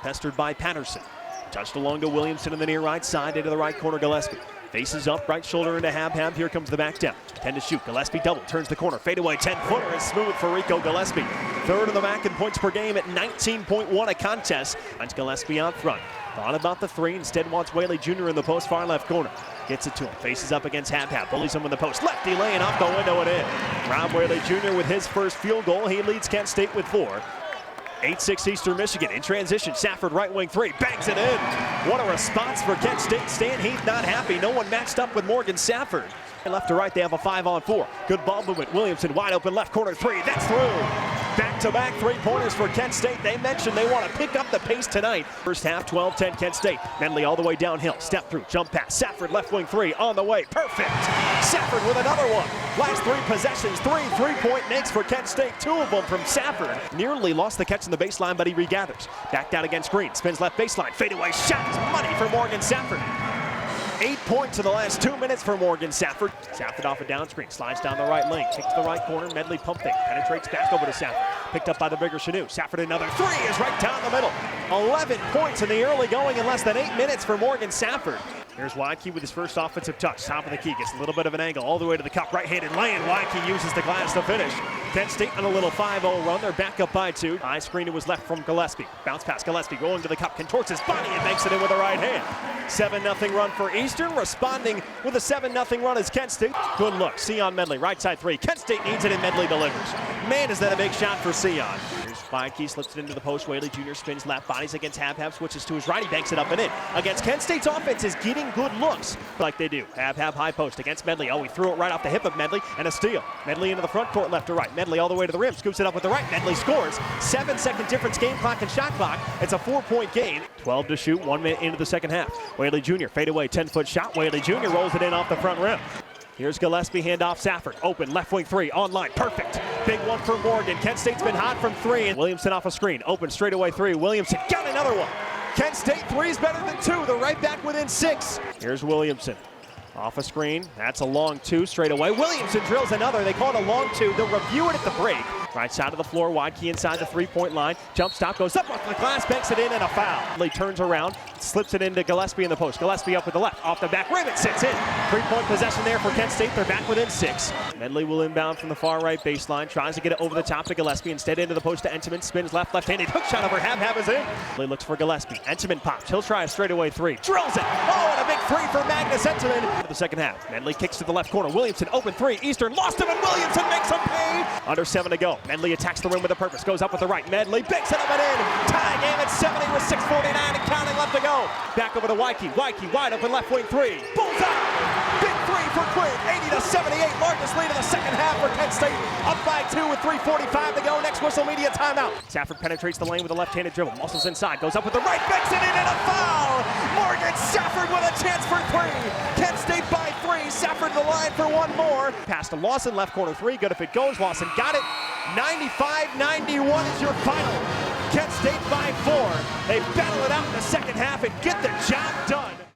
pestered by Patterson. Touched along to Williamson in the near right side, into the right corner, Gillespie. Faces up, right shoulder into Hab. Here comes the back down. 10 to shoot. Gillespie double, turns the corner. Fadeaway 10-footer is smooth for Rico Gillespie. Third of the MAC in points per game at 19.1 a contest. That's Gillespie out front. Thought about the three, instead wants Whaley Jr. in the post, far left corner. Gets it to him, faces up against Hab. Bullies him in the post. Lefty laying off the window and in. Rob Whaley Jr. with his first field goal. He leads Kent State with 4. 8-6 Eastern Michigan in transition. Safford right wing three, bangs it in. What a response for Kent State. Stan Heath not happy. No one matched up with Morgan Safford. Left to right, they have a 5-on-4. Good ball movement. Williamson wide open left corner three. That's through. Back-to-back three-pointers for Kent State. They mentioned they want to pick up the pace tonight. First half, 12-10 Kent State. Medley all the way downhill. Step through, jump pass. Safford left wing three on the way. Perfect. Safford with another one. Last three possessions, 3 3-point makes for Kent State. 2 of them from Safford. Nearly lost the catch in the baseline, but he regathers. Back down against Green. Spins left baseline. Fadeaway shot is money for Morgan Safford. 8 points in the last 2 minutes for Morgan Safford. Safford off a down screen, slides down the right lane, kicks to the right corner, Medley pump fake, penetrates back over to Safford. Picked up by the bigger Chanu. Safford another three is right down the middle. 11 points in the early going in less than 8 minutes for Morgan Safford. Here's Weinke with his first offensive touch. Top of the key, gets a little bit of an angle all the way to the cup. Right-handed lane, Weinke uses the glass to finish. Kent State on a little 5-0 run. They're back up by 2. High screen was left from Gillespie. Bounce pass, Gillespie rolling to the cup, contorts his body and makes it in with the right hand. 7-0 run for Eastern. Responding with a 7-0 run is Kent State. Good look, Sion Medley, right side three. Kent State needs it and Medley delivers. Man, is that a big shot for Sion. Here's Weinke, slips it into the post. Whaley Jr. spins left, bodies against Hab, switches to his right. He banks it up and in. Against Kent State's offense is getting good looks like they do. Hab high post against Medley. Oh, he threw it right off the hip of Medley and a steal. Medley into the front court, left to right. Medley all the way to the rim, scoops it up with the right. Medley scores. 7-second difference, game clock and shot clock. It's a 4-point gain. 12 to shoot, 1 minute into the second half. Whaley Jr. fadeaway 10-foot shot. Whaley Jr. rolls it in off the front rim. Here's Gillespie, handoff Safford. Open, left wing three, online, perfect. Big one for Morgan. Kent State's been hot from 3. And Williamson off a screen, open straightaway 3. Williamson got another one. Kent State 3's better than 2. They're right back within 6. Here's Williamson. Off a screen, that's a long 2 straight away. Williamson drills another, they call it a long 2. They'll review it at the break. Right side of the floor, Weinke inside the 3-point line. Jump stop, goes up off the glass, banks it in, and a foul. He turns around, slips it into Gillespie in the post. Gillespie up with the left, off the back rim, it sits in. 3-point possession there for Kent State, they're back within 6. Medley will inbound from the far right baseline, tries to get it over the top to Gillespie, instead into the post to Entenmann, spins left-handed, hook shot over Hab is in. Medley looks for Gillespie, Entenmann pops, he'll try a straightaway 3, drills it. Oh, and a big 3 for Magnus Entenmann. The second half, Medley kicks to the left corner, Williamson open 3, Eastern lost him, and Williamson makes him pay. Under 7 to go, Medley attacks the rim with a purpose, goes up with the right, Medley banks it up and in. Tie game at 70 with 6:49 and counting left to go. Back over to Weinke wide open left wing 3, bullseye. Big 3 for Quinn, 80-78, largest lead of the second half for Kent State. Up by 2 with 3:45 to go. Next whistle, media timeout. Safford penetrates the lane with a left-handed dribble, muscles inside, goes up with the right, banks it in, and a foul. Morgan Safford with a chance for 3. Kent State by 3. Safford the line for 1 more. Pass to Lawson, left corner 3, good if it goes. Lawson got it. 95-91 is your final. Kent State by 4. They battle it out in the second half and get the job done.